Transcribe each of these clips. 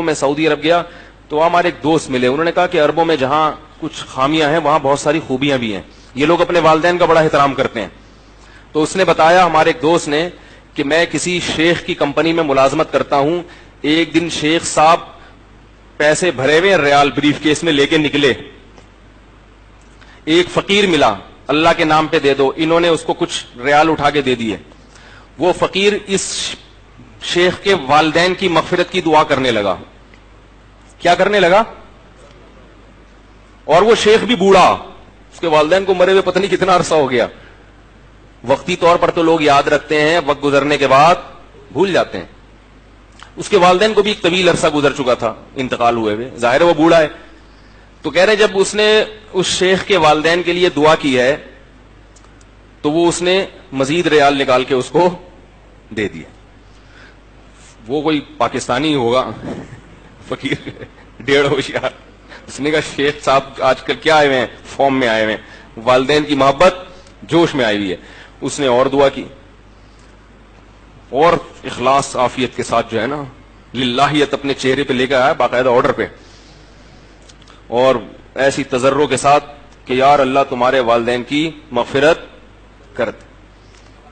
میں سعودی عرب گیا تو وہاں ہمارے ایک دوست ملے. انہوں نے کہا کہ عربوں میں جہاں کچھ خامیاں ہیں وہاں بہت ساری خوبیاں بھی ہیں, یہ لوگ اپنے والدین کا بڑا احترام کرتے ہیں. تو اس نے بتایا ہمارے ایک دوست نے کہ میں کسی شیخ کی کمپنی میں ملازمت کرتا ہوں. ایک دن شیخ صاحب پیسے بھرے ہوئے ریال بریف کیس میں لے کے نکلے, ایک فقیر ملا, اللہ کے نام پہ دے دو. انہوں نے اس کو کچھ ریال اٹھا کے دے دیے. وہ فقیر اس شیخ کے والدین کی مغفرت کی دعا کرنے لگا. کیا کرنے لگا؟ اور وہ شیخ بھی بوڑھا, اس کے والدین کو مرے ہوئے پتہ نہیں کتنا عرصہ ہو گیا. وقتی طور پر تو لوگ یاد رکھتے ہیں, وقت گزرنے کے بعد بھول جاتے ہیں. اس کے والدین کو بھی ایک طویل عرصہ گزر چکا تھا انتقال ہوئے ہوئے, ظاہر ہے وہ بوڑھا ہے. تو کہہ رہے جب اس نے اس شیخ کے والدین کے لیے دعا کی ہے تو وہ اس نے مزید ریال نکال کے اس کو دے دیا. وہ کوئی پاکستانی ہوگا فقیر, 1.5 ہوشیار. اس نے کہا شیخ صاحب آج کل کیا آئے ہوئے ہیں, فارم میں آئے ہوئے ہیں, والدین کی محبت جوش میں آئی ہوئی ہے. اس نے اور دعا کی اور اخلاص عافیت کے ساتھ جو ہے نا للہیت اپنے چہرے پہ لے کے آیا باقاعدہ آرڈر پہ, اور ایسی تضرع کے ساتھ کہ یار اللہ تمہارے والدین کی مغفرت کر دے.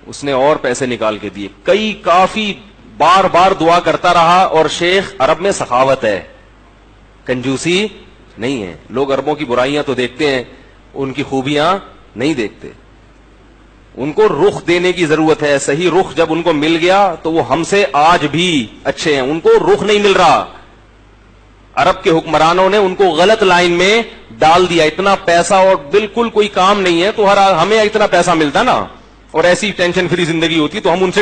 اس نے اور پیسے نکال کے دیے. کافی بار بار دعا کرتا رہا. اور شیخ, عرب میں سخاوت ہے, کنجوسی نہیں ہے. لوگ عربوں کی برائیاں تو دیکھتے ہیں, ان کی خوبیاں نہیں دیکھتے. ان کو رخ دینے کی ضرورت ہے. صحیح رخ جب ان کو مل گیا تو وہ ہم سے آج بھی اچھے ہیں. ان کو رخ نہیں مل رہا, عرب کے حکمرانوں نے ان کو غلط لائن میں ڈال دیا. اتنا پیسہ اور بالکل کوئی کام نہیں ہے, تو ہمیں اتنا پیسہ ملتا نا اور ایسی ٹینشن فری زندگی ہوتی تو ہم ان سے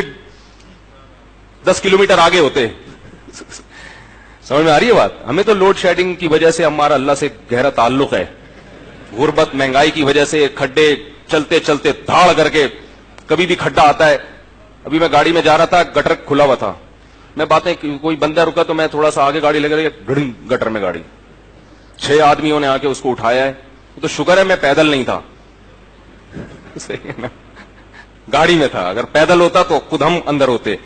10 کلومیٹر آگے ہوتے. سمجھ میں آ رہی ہے بات؟ ہمیں تو لوڈ شیڈنگ کی وجہ سے ہمارا اللہ سے گہرا تعلق ہے. غربت مہنگائی کی وجہ سے کھڈے چلتے چلتے دھاڑ کر کے کبھی بھی کھڈا آتا ہے. ابھی میں گاڑی میں جا رہا تھا, گٹر کھلا ہوا تھا, میں باتیں کوئی بندہ رکا تو میں تھوڑا سا آگے گاڑی لگا گٹر میں گاڑی, 6 آدمیوں نے آ کے اس کو اٹھایا ہے. تو شکر ہے میں پیدل نہیں تھا, گاڑی میں تھا. اگر پیدل ہوتا تو خود ہم اندر ہوتے.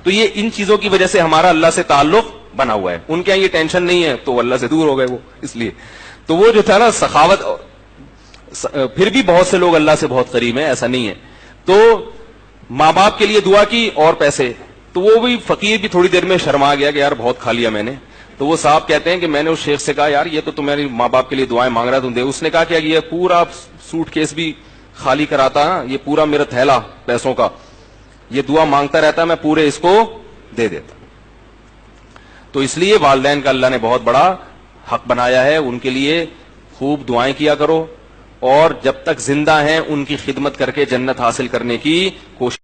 تو یہ ان چیزوں کی وجہ سے ہمارا اللہ سے تعلق بنا ہوا ہے. ان کے یہاں یہ ٹینشن نہیں ہے تو اللہ سے دور ہو گئے وہ, اس لیے. تو وہ جو تھا نا سخاوت, پھر بھی بہت سے لوگ اللہ سے بہت قریب ہیں, ایسا نہیں ہے. تو ماں باپ کے لیے دعا کی اور پیسے. تو وہ بھی فقیر بھی تھوڑی دیر میں شرما گیا کہ یار بہت کھا لیا میں نے. تو وہ صاحب کہتے ہیں کہ میں نے اس شیخ سے کہا یار یہ تو تمہاری ماں باپ کے لیے دعائیں مانگ رہا تم دے. اس نے کہا کہ یہ پورا سوٹ کیس بھی خالی کراتا ہے, یہ پورا میرا تھیلا پیسوں کا, یہ دعا مانگتا رہتا ہے, میں پورے اس کو دے دیتا. تو اس لیے والدین کا اللہ نے بہت بڑا حق بنایا ہے. ان کے لیے خوب دعائیں کیا کرو, اور جب تک زندہ ہیں ان کی خدمت کر کے جنت حاصل کرنے کی کوشش